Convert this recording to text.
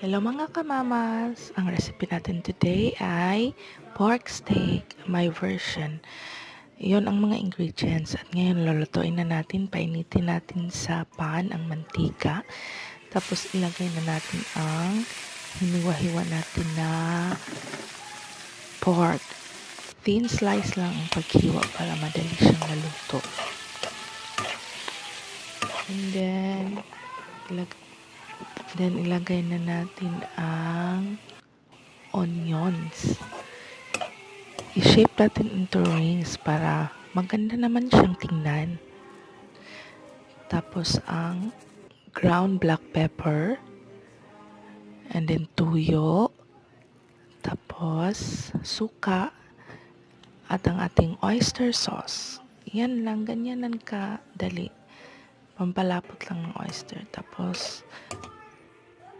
Hello mga kamamas! Ang recipe natin today ay pork steak, my version. Iyon ang mga ingredients at ngayon lulutuin na natin, painitin natin sa pan ang mantika. Tapos ilagay na natin ang hiniwa-hiwa natin na pork. Thin slice lang ang paghiwa para madali siyang maluto. And then ilagay na natin ang onions. I-shape natin into rings para maganda naman siyang tingnan. Tapos ang ground black pepper, and then tuyo, tapos suka, at ang ating oyster sauce. Yan lang, ganyan lang kadali. Pampalapot lang ng oyster. Tapos